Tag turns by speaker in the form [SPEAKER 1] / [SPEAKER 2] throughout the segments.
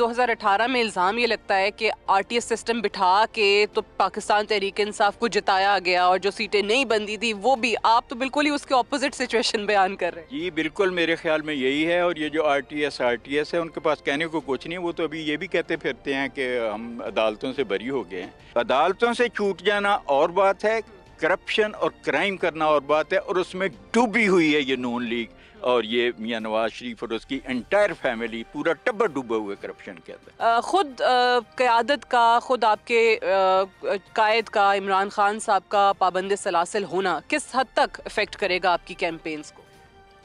[SPEAKER 1] 2018 में इल्ज़ाम ये लगता है कि RTS सिस्टम बिठा के तो पाकिस्तान तहरीक इंसाफ को जिताया गया और जो सीटें नहीं बनती थी वो भी, आप तो बिल्कुल ही उसके ऑपोजिट सिचुएशन बयान कर रहे हैं।
[SPEAKER 2] जी बिल्कुल, मेरे ख्याल में यही है। और ये जो RTS है उनके पास कहने को कुछ नहीं, वो तो अभी ये भी कहते फिरते हैं कि हम अदालतों से बरी हो गए हैं। अदालतों से छूट जाना और बात है, करप्शन और क्राइम करना और बात है, और उसमें डूबी हुई है ये नून लीग और ये मियां नवाज शरीफ और उसकी एंटायर फैमिली, पूरा टब्बर डूबा हुआ है करप्शन के अंदर।
[SPEAKER 1] खुद क़यादत का, खुद आपके कायद का, इमरान खान साहब का पाबंद सलासिल होना किस हद तक अफेक्ट करेगा आपकी कैंपेन्स को?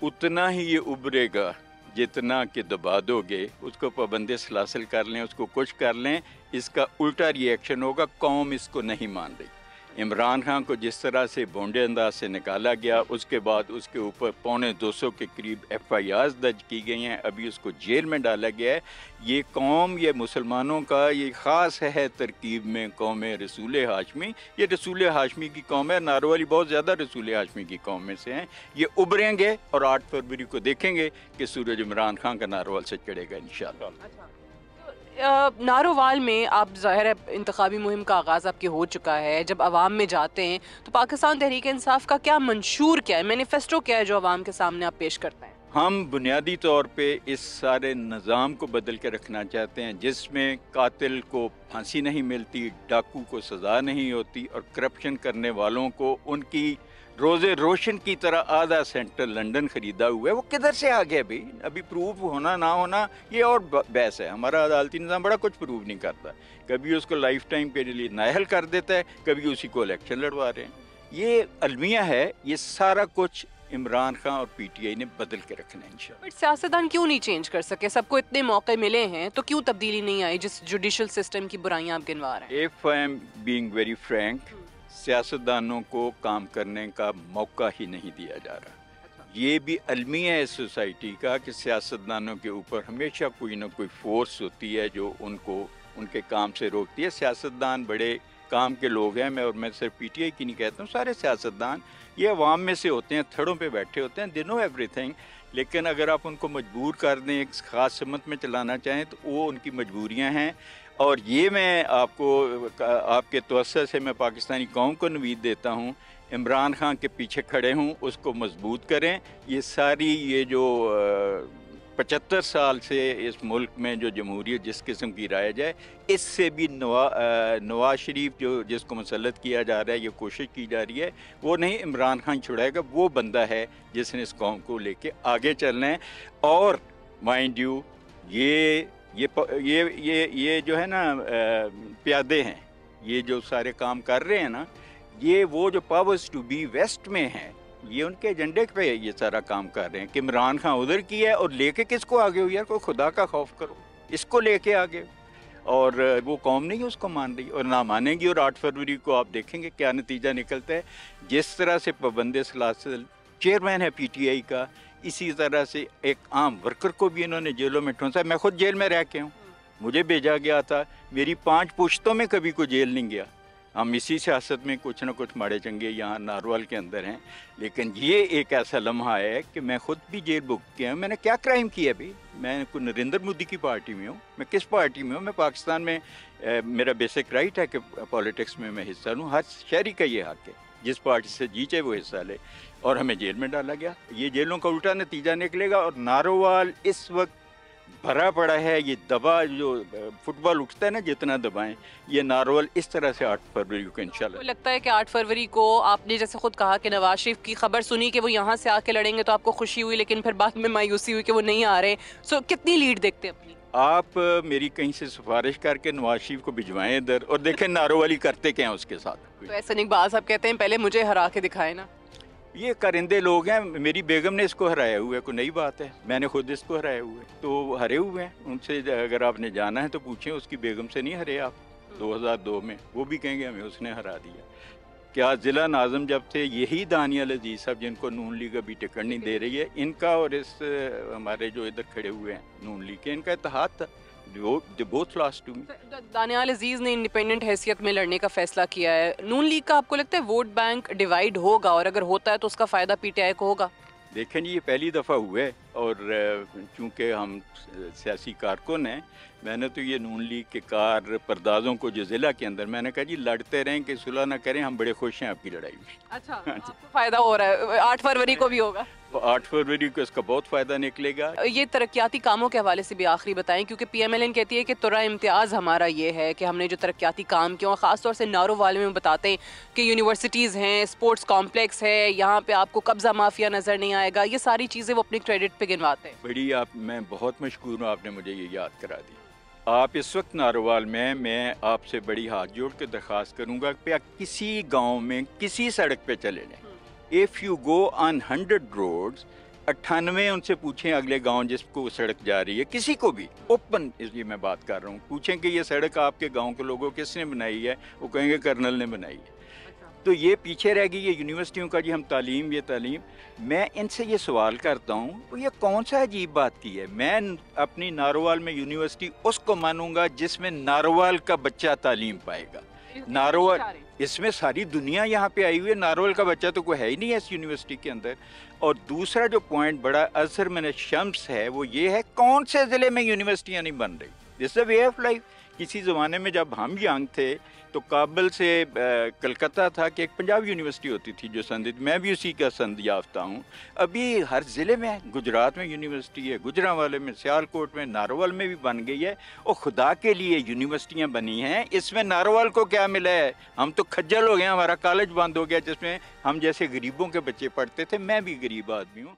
[SPEAKER 2] उतना ही ये उभरेगा जितना कि दबा दोगे, उसको पाबंद सलासिल कर लें, उसको कुछ कर लें, इसका उल्टा रिएक्शन होगा। कौम इसको नहीं मान रही। इमरान खान को जिस तरह से भोंडे अंदाज से निकाला गया, उसके बाद उसके ऊपर 250 के करीब FIRs दर्ज की गई हैं, अभी उसको जेल में डाला गया है। ये कौम, ये मुसलमानों का ये ख़ास है तरकीब में कौम रसूल हाशमी। ये रसूल हाशमी की कौम है, नारोवाली बहुत ज़्यादा रसूल हाशमी की कौम में से हैं। ये उभरेंगे और 8 फरवरी को देखेंगे कि सूरज इमरान खान का नारोवाल से चढ़ेगा इंशाअल्लाह।
[SPEAKER 1] नारोवाल में आप, ज़ाहिर है इंतखाबी मुहिम का आगाज़ आपके हो चुका है, जब अवाम में जाते हैं तो पाकिस्तान तहरीक इंसाफ का क्या मंशूर, क्या है, मैनिफेस्टो क्या है जो अवाम के सामने आप पेश करते हैं?
[SPEAKER 2] हम बुनियादी तौर पे इस सारे निज़ाम को बदल के रखना चाहते हैं जिसमें कातिल को फांसी नहीं मिलती, डाकू को सज़ा नहीं होती और करप्शन करने वालों को उनकी रोज़े रोशन की तरह आधा सेंटर लंदन ख़रीदा हुआ है। वो किधर से आ गया भाई? अभी प्रूफ होना ना होना ये और बहस है। हमारा अदालती निज़ाम बड़ा कुछ प्रूव नहीं करता। कभी उसको लाइफ टाइम के लिए नाअहल कर देता है, कभी उसी को इलेक्शन लड़वा रहे हैं। ये अलमिया है। ये सारा कुछ इमरान खान और PTI ने बदल के रखना है इंशाअल्लाह।
[SPEAKER 1] बट सियासतदान क्यों नहीं चेंज कर सके? सबको इतने मौके मिले हैं तो क्यों तब्दीली नहीं आई, जिस जुडिशल सिस्टम की बुराइयां आप गिनवा रहे हैं?
[SPEAKER 2] If I am being very frank, सियासतदानों को काम करने का मौका ही नहीं दिया जा रहा। ये भी अलमिया है सोसाइटी का कि सियासतदानों के ऊपर हमेशा कोई ना कोई फोर्स होती है जो उनको उनके काम से रोकती है। सियासतदान बड़े काम के लोग हैं। मैं सिर्फ PTI की नहीं कहता हूँ, सारे सियासतदान ये अवाम में से होते हैं, थड़ों पे बैठे होते हैं, दे नो एवरीथिंग। लेकिन अगर आप उनको मजबूर कर दें, एक ख़ास समत में चलाना चाहें तो वो उनकी मजबूरियाँ हैं। और ये मैं आपको आपके तवस्सुत से मैं पाकिस्तानी कौम को नवीद देता हूँ, इमरान खान के पीछे खड़े हूँ, उसको मजबूत करें। ये सारी ये जो 75 साल से इस मुल्क में जो जमहूरियत जिस किस्म की राइज है, इससे भी नवाज शरीफ जो जिसको मुसल्लत किया जा रहा है, ये कोशिश की जा रही है, वो नहीं इमरान खान छुड़ाएगा। वो बंदा है जिसने इस कौम को लेके आगे चलना है। और माइंड यू ये जो है ना प्यादे हैं, ये जो सारे काम कर रहे हैं ना, ये वो जो पावर्स टू बी वेस्ट में हैं, ये उनके एजेंडे पे ये सारा काम कर रहे हैं कि इमरान खान उधर की है और लेके किसको आगे हो यार? कोई खुदा का खौफ करो, इसको लेके आगे। और वो कौम नहीं उसको मान रही और ना मानेगी। और 8 फरवरी को आप देखेंगे क्या नतीजा निकलता है। जिस तरह से पाबंद सलासिल चेयरमैन है PTI का, इसी तरह से एक आम वर्कर को भी इन्होंने जेलों में ठूंसा। मैं खुद जेल में रह के हूँ, मुझे भेजा गया था, मेरी 5 पुश्तों में कभी कोई जेल नहीं गया। हम इसी सियासत में कुछ ना कुछ माड़े चंगे यहाँ नारवाल के अंदर हैं। लेकिन ये एक ऐसा लम्हा है कि मैं खुद भी जेल बुक किया हूँ। मैंने क्या क्राइम किया भाई? मैं कोई नरेंद्र मोदी की पार्टी में हूँ? मैं किस पार्टी में हूँ? मैं पाकिस्तान में मेरा बेसिक राइट है कि पॉलिटिक्स में मैं हिस्सा लूँ। हर शहरी का ये हक है, जिस पार्टी से जी चाहे वो हिस्सा ले। और हमें जेल में डाला गया। ये जेलों का उल्टा नतीजा निकलेगा। और नारोवाल इस वक्त भरा पड़ा है। ये दबा, जो फुटबॉल उठता है ना, जितना दबाएं, ये नारोवाल इस तरह से 8 फरवरी को इंशाल्लाह।
[SPEAKER 1] लगता है कि 8 फरवरी को आपने जैसे खुद कहा कि नवाज शरीफ की खबर सुनी कि वो यहाँ से आके लड़ेंगे तो आपको खुशी हुई, लेकिन फिर बाद में मायूसी हुई कि वो नहीं आ रहे। सो कितनी लीड देखते हैं अपनी?
[SPEAKER 2] आप मेरी कहीं से सिफारिश करके नवाज शरीफ को भिजवाएं इधर और देखें नारोवाली करते क्या हैं उसके साथ।
[SPEAKER 1] तो ऐसे इकबाल साहब कहते हैं पहले मुझे हरा के दिखाए ना।
[SPEAKER 2] ये करिंदे लोग हैं। मेरी बेगम ने इसको हराया हुआ है, कोई नई बात है। मैंने खुद इसको हराया हुआ है, तो हरे हुए हैं। उनसे अगर आपने जाना है तो पूछें, उसकी बेगम से नहीं हरे आप 2002 में। वो भी कहेंगे हमें उसने हरा दिया। क्या ज़िला नाज़म जब थे यही दानियाल अजीज साहब, जिनको नून लीग अभी टिकट नहीं दे रही है, इनका और इस हमारे जो इधर खड़े हुए हैं नून लीग के, इनका इत्तेहाद था। Both lost to me.
[SPEAKER 1] Daniyal Aziz ने इंडिपेंडेंट हैसियत में लड़ने का फैसला किया है। नून लीग का आपको लगता है वोट बैंक डिवाइड होगा? और अगर होता है तो उसका फ़ायदा PTI को होगा?
[SPEAKER 2] देखें जी, ये पहली दफ़ा हुआ है اور چونکہ ہم سیاسی کارکن ہیں، میں نے تو یہ نون لیگ کے کار پردازوں کو جو ضلع کے اندر میں نے کہا جی لڑتے رہیں کہ صلح نہ کریں، ہم بڑے خوش ہیں آپ کی لڑائی میں۔
[SPEAKER 1] اچھا، آپ کو فائدہ ہو رہا ہے، 8 فروری کو بھی ہوگا۔
[SPEAKER 2] 8 فروری کو اس کا بہت فائدہ نکلے گا۔
[SPEAKER 1] یہ ترقیاتی کاموں کے حوالے سے بھی آخری بتائیں، کیونکہ پی ایم ایل این کہتی ہے کہ ترا امتیاز ہمارا یہ ہے کہ ہم نے جو ترقیاتی کام کیے، اور خاص طور سے نارووال میں بتاتے ہیں کہ یونیورسٹیز ہیں، اسپورٹس کمپلیکس ہے، یہاں پہ آپ کو قبضہ مافیا نظر نہیں آئے گا، یہ ساری چیزیں وہ اپنی کریڈٹ پہ گنواتے ہیں۔
[SPEAKER 2] بڑی میں بہت مشکور ہوں، آپ نے مجھے یہ یاد کرا دی۔ آپ اس وقت نارووال میں آپ سے بڑی ہاتھ جوڑ کے درخواست کروں گا کہ کسی گاؤں میں کسی سڑک پہ چلے جائیں، if you go on 100 roads 98 ان سے پوچھیں اگلے گاؤں جس کو سڑک جا رہی ہے، کسی کو بھی اوپن، اس لیے میں بات کر رہا ہوں، پوچھیں کہ یہ سڑک آپ کے گاؤں کے لوگوں کس نے بنائی ہے، وہ کہیں گے کرنل نے بنائی ہے۔ تو یہ پیچھے رہ گئی، یہ یونیورسٹیوں کا جی ہم تعلیم، یہ تعلیم، میں ان سے یہ سوال کرتا ہوں وہ یہ کون سا عجیب بات کی ہے؟ میں اپنی نارووال میں یونیورسٹی اس کو مانوں گا جس میں نارووال کا بچہ تعلیم پائے گا۔ نارووال، اس میں ساری دنیا یہاں پہ آئی ہوئی ہے، نارووال کا بچہ تو کوئی ہے ہی نہیں ہے اس یونیورسٹی کے اندر۔ اور دوسرا جو پوائنٹ بڑا اثر من الشمس ہے وہ یہ ہے کون سے ضلع میں یونیورسٹیاں نہیں بن رہی۔ دس اے وے آف لائف۔ کسی زمانے میں جب ہم ینگ تھے تو کابل سے کلکتہ تھا کہ ایک پنجاب یونیورسٹی ہوتی تھی جو سندھ، میں بھی اسی کا سند یافتہ ہوں۔ ابھی ہر ضلع میں، گجرات میں یونیورسٹی ہے، گجرانوالے میں، سیالکوٹ میں، نارووال میں بھی بن گئی ہے۔ اور خدا کے لیے یونیورسٹیاں بنی ہیں، اس میں نارووال کو کیا ملا ہے؟ ہم تو کھجل ہو گئے، ہمارا کالج بند ہو گیا جس میں ہم جیسے غریبوں کے بچے پڑھتے تھے، میں بھی غریب آدمی ہوں۔